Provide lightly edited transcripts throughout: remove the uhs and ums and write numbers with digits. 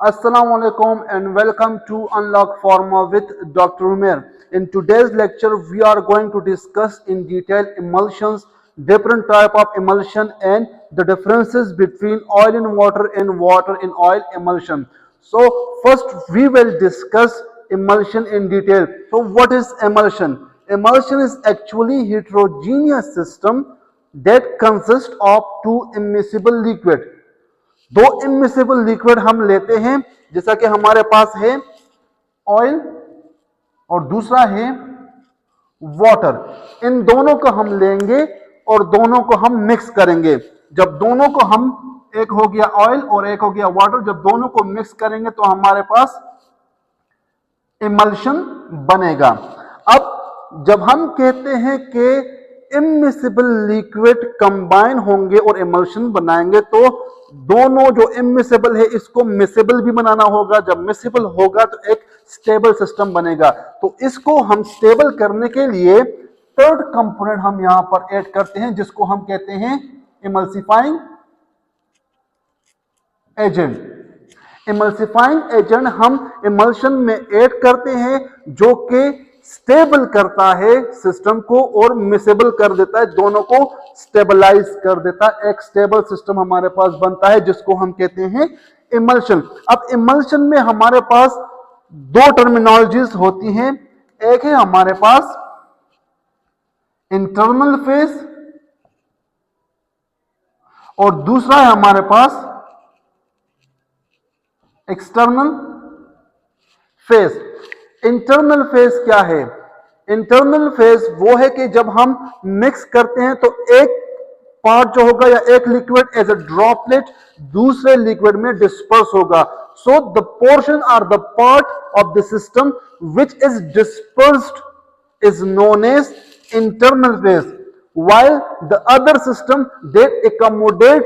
Assalamu alaikum and welcome to Unlock Pharma with Dr. Umair. In today's lecture, we are going to discuss in detail emulsions, different type of emulsion and the differences between oil in water and water in oil emulsion. So first we will discuss emulsion in detail. So what is emulsion? Emulsion is actually heterogeneous system that consists of two immiscible liquid. दो immiscible liquid हम लेते हैं, जैसा कि हमारे पास है oil और दूसरा है वाटर। इन दोनों को हम लेंगे और दोनों को हम मिक्स करेंगे। जब दोनों को हम, एक हो गया ऑयल और एक हो गया वाटर, जब दोनों को मिक्स करेंगे तो हमारे पास इमल्शन बनेगा। अब जब हम कहते हैं कि इमिसिबल लिक्विड कंबाइन होंगे और इमल्शन बनाएंगे, तो दोनों जो इमिसिबल है इसको मिसिबल भी बनाना होगा। जब मिसिबल होगा तो एक स्टेबल सिस्टम बनेगा। तो इसको हम स्टेबल करने के लिए थर्ड कंपोनेंट हम यहां पर ऐड करते हैं, जिसको हम कहते हैं इमल्सिफाइंग एजेंट। इमल्सिफाइंग एजेंट हम इमल्शन में ऐड करते हैं, जो कि स्टेबल करता है सिस्टम को और मिसेबल कर देता है, दोनों को स्टेबलाइज कर देता है। एक स्टेबल सिस्टम हमारे पास बनता है, जिसको हम कहते हैं इमल्शन। अब इमल्शन में हमारे पास दो टर्मिनोलॉजीज होती हैं। एक है हमारे पास इंटरनल फेज और दूसरा है हमारे पास एक्सटर्नल फेज। इंटरनल फेज क्या है? इंटरनल फेज वो है कि जब हम मिक्स करते हैं तो एक पार्ट जो होगा या एक लिक्विड एज अ ड्रॉपलेट दूसरे लिक्विड में डिस्पर्स होगा। So the portion are the part of the system which is dispersed is known as internal phase, while the other system that accommodate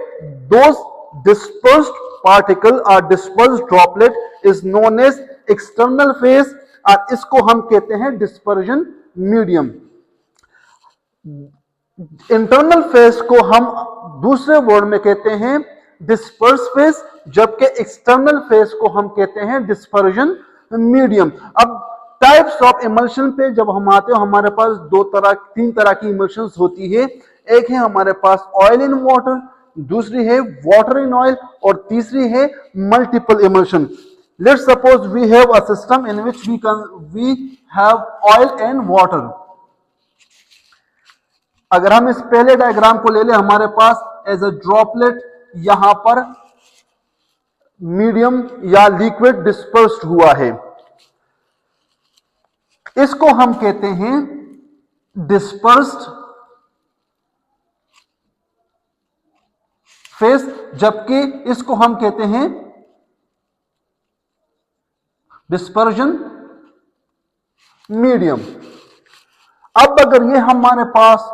those dispersed particle or dispersed droplet is known as external phase, और इसको हम कहते हैं dispersion medium। Internal phase को हम दूसरे word में कहते हैं डिस्पर्स फेज, जबकि एक्सटर्नल फेज को हम कहते हैं डिस्पर्जन मीडियम। अब टाइप्स ऑफ इमल्शन पे जब हम आते हो, हमारे पास तीन तरह की इमल्शंस होती है। एक है हमारे पास ऑयल इन वाटर, दूसरी है वाटर इन ऑयल और तीसरी है multiple emulsion. Let's suppose we have a system in which we have oil and water. अगर हम इस पहले डायग्राम को ले लें, हमारे पास एज अ ड्रॉपलेट यहां पर मीडियम या लिक्विड डिस्पर्स्ड हुआ है, इसको हम कहते हैं डिस्पर्स्ड फेज, जबकि इसको हम कहते हैं डिस्पर्जन मीडियम। अब अगर ये हमारे पास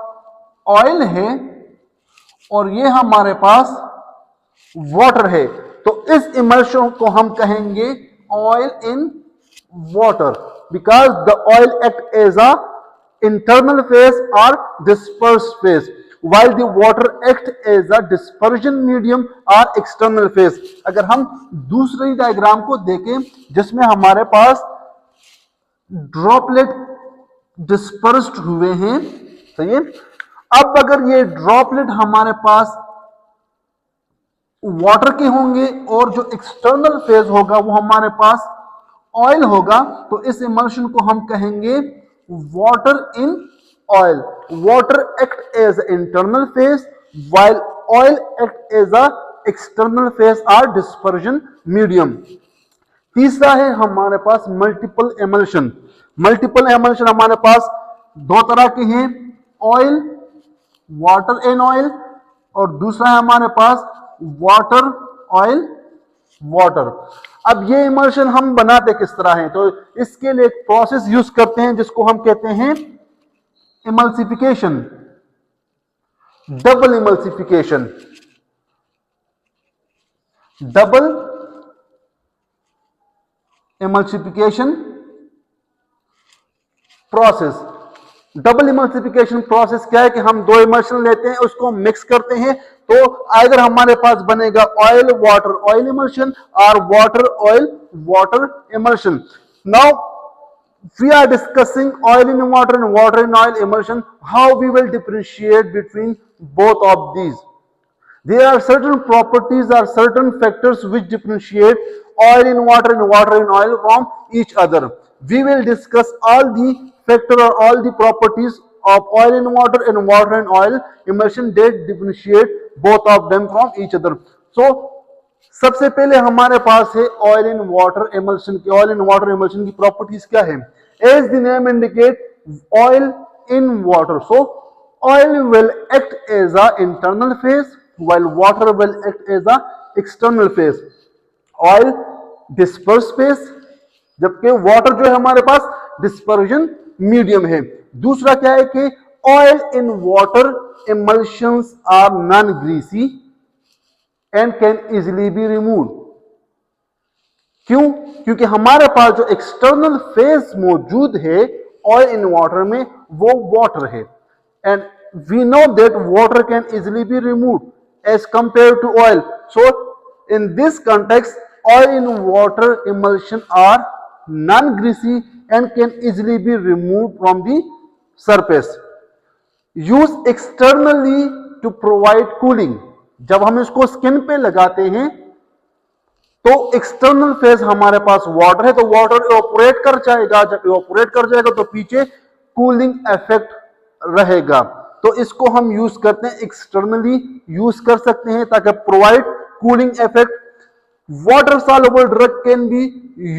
ऑयल है और ये हमारे पास वाटर है, तो इस इमल्शन को हम कहेंगे oil in water, because the oil act as a internal phase or dispersed phase, while the water act as a dispersion medium or external phase। अगर हम दूसरी डायग्राम को देखें जिसमें हमारे पास ड्रॉपलेट डिस्पर्स्ड हुए हैं, सही है। अब अगर ये ड्रॉपलेट हमारे पास वाटर के होंगे और जो एक्सटर्नल फेज होगा वो हमारे पास ऑयल होगा, तो इस इमल्शन को हम कहेंगे water in oil. Water act as internal phase while oil act as a external phase और डिस्पर्जन मीडियम। तीसरा है हमारे पास मल्टीपल इमल्शन। मल्टीपल इमल्शन हमारे पास दो तरह के हैं, ऑयल वाटर इन ऑयल और दूसरा है हमारे पास वाटर ऑयल वाटर। अब ये इमल्शन हम बनाते किस तरह हैं? तो इसके लिए एक प्रोसेस यूज करते हैं जिसको हम कहते हैं emulsification, double emulsification. Double emulsification process. Double emulsification process क्या है कि हम दो इमल्शन लेते हैं, उसको मिक्स करते हैं, तो आइदर हमारे पास बनेगा ऑयल वाटर ऑयल इमल्शन और water oil water emulsion. Now we are discussing oil in water and water in oil emulsion, how we will differentiate between both of these. There are certain properties or certain factors which differentiate oil in water and water in oil from each other. We will discuss all the factor or all the properties of oil in water and water in oil emulsion that differentiate both of them from each other. So सबसे पहले हमारे पास है oil in water emulsion की. Oil in water emulsion की properties क्या है? As the name indicate, oil in water. So oil will act as a internal phase while water will act as a external phase. Oil disperse phase, जबकि water जो है हमारे पास dispersion medium है. दूसरा क्या है कि oil in water emulsions are non-greasy and can easily be removed. क्यों? क्योंकि हमारे पास जो एक्सटर्नल फेज मौजूद है ऑयल इन वाटर में वो वाटर है, and we know that water can easily be removed as compared to oil. So in this context, oil in water emulsion are non-greasy and can easily be removed from the surface. Use externally to provide cooling. जब हम इसको skin पे लगाते हैं तो external phase हमारे पास water है, तो वाटर इवापोरेट कर जाएगा. जब इवापोरेट कर जाएगा तो पीछे कूलिंग इफेक्ट रहेगा. तो इसको हम यूज करते हैं, एक्सटर्नली यूज कर सकते हैं ताकि provide cooling effect. Water soluble drug can be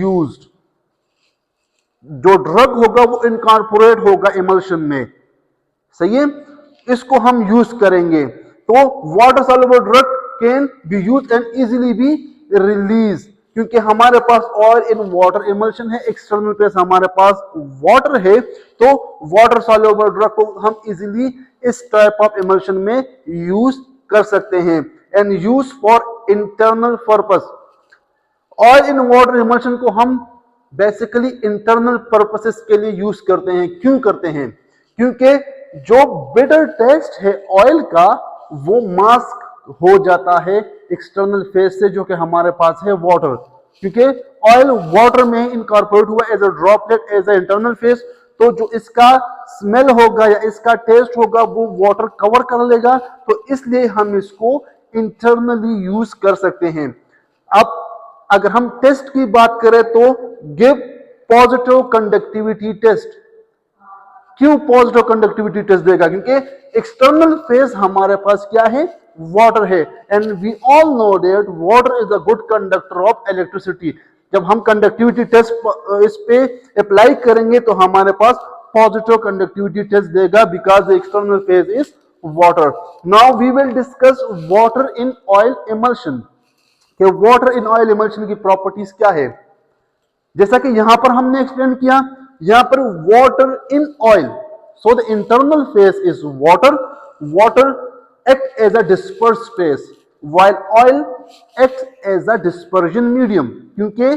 used. जो ड्रग होगा वो इनकॉर्पोरेट होगा इमल्शन में, सही है, इसको हम यूज करेंगे. तो water soluble drug can be use and easily be release, क्योंकि हमारे पास ऑयल इन वाटर इमल्शन है, एक्सटर्नल फेज हमारे पास वाटर है, तो वाटर सॉल्युबल ड्रग को हम इजीली इस टाइप ऑफ इमल्शन में यूज कर सकते हैं. And use for internal purpose. Oil in water emulsion को हम बेसिकली इंटरनल पर्पसेस के लिए यूज करते हैं. क्यों करते हैं? क्योंकि जो बिटर टेस्ट है ऑयल का वो मास्क हो जाता है एक्सटर्नल फेज से जो कि हमारे पास है वाटर. क्योंकि ऑयल वाटर में इनकॉर्पोरेट हुआ as a droplet as a internal phase, तो जो इसका स्मेल होगा या इसका टेस्ट होगा वो वाटर कवर कर लेगा, तो इसलिए हम इसको इंटरनली यूज कर सकते हैं. अब अगर हम टेस्ट की बात करें तो गिव पॉजिटिव कंडक्टिविटी टेस्ट. क्यों पॉजिटिव कंडक्टिविटी टेस्ट देगा? क्योंकि एक्सटर्नल फेज हमारे पास क्या है? वाटर है, and we all know that water is a good conductor of electricity. जब हम कंडक्टिविटी टेस्ट इस पे अप्लाई करेंगे तो हमारे पास पॉजिटिव कंडक्टिविटी टेस्ट देगा because the external phase is water. Now we will discuss water in oil emulsion. कि वाटर इन ऑयल इमल्शन की प्रॉपर्टीज क्या है? जैसा कि यहां पर हमने एक्सप्लेन किया, यहां पर water in oil, so the internal phase is water. Water act as a disperse phase while oil acts as a dispersion medium. क्योंकि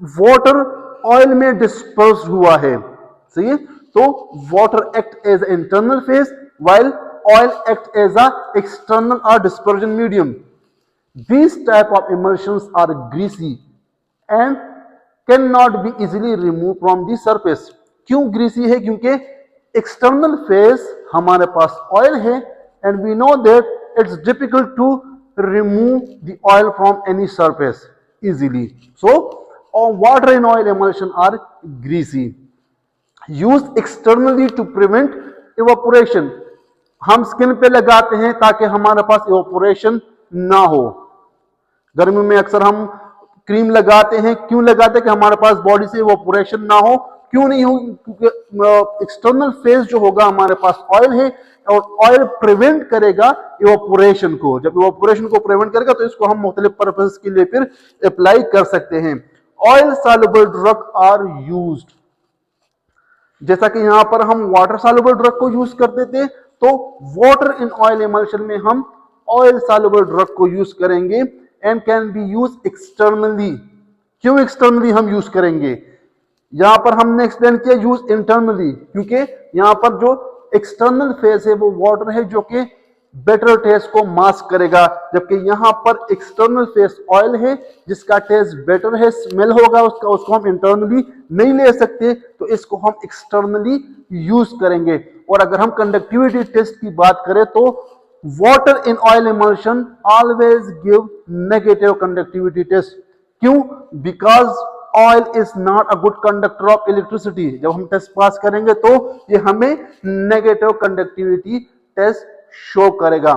वाटर ऑयल में डिस्पर्स हुआ है, सही है, तो water act as internal phase while oil act as a external or dispersion medium. These type of emulsions are greasy and cannot be easily removed from the surface. क्यों greasy है? क्योंकि external phase हमारे पास oil है, and we know that it's difficult to remove the oil from any surface easily. So water in oil emulsion are greasy. Used externally to prevent evaporation. हम skin पे लगाते हैं ताकि हमारे पास इवेपोरेशन ना हो. गर्मी में अक्सर हम क्रीम लगाते हैं. क्यों लगाते हैं? कि हमारे पास बॉडी से इवेपोरेशन ना हो. क्यों नहीं हो? क्योंकि एक्सटर्नल फेज जो होगा हमारे पास ऑयल है और ऑयल प्रिवेंट करेगा इवेपोरेशन को. जब इवेपोरेशन को प्रिवेंट करेगा तो इसको हम मुख्तलिफ पर्पस के लिए फिर अप्लाई कर सकते हैं. Oil soluble drug are used. जैसा कि यहां पर हम वाटर सॉल्युबल ड्रग को यूज करते थे, तो वाटर इन ऑयल इमल्शन में हम ऑयल सॉल्युबल ड्रग को यूज करेंगे and can be used externally. क्यों एक्सटर्नली हम यूज करेंगे? यहां पर हमने एक्सप्लेन किया यूज इंटरनली, क्योंकि यहाँ पर जो एक्सटर्नल फेज है वो वाटर है जो कि बेटर टेस्ट को मास्क करेगा, जबकि यहाँ पर एक्सटर्नल फेस ऑयल है जिसका टेस्ट बेटर है, स्मेल होगा उसका, उसको हम इंटरनली नहीं ले सकते, तो इसको हम एक्सटर्नली यूज करेंगे। और अगर हम कंडक्टिविटी टेस्ट की बात करें तो water in oil emulsion always give negative conductivity test. क्यों? Because oil is not a good conductor of electricity. जब हम टेस्ट पास करेंगे तो ये हमें नेगेटिव कंडक्टिविटी टेस्ट शो करेगा।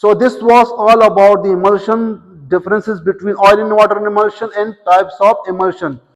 So this was all about the emulsion, differences between oil and water emulsion and types of emulsion.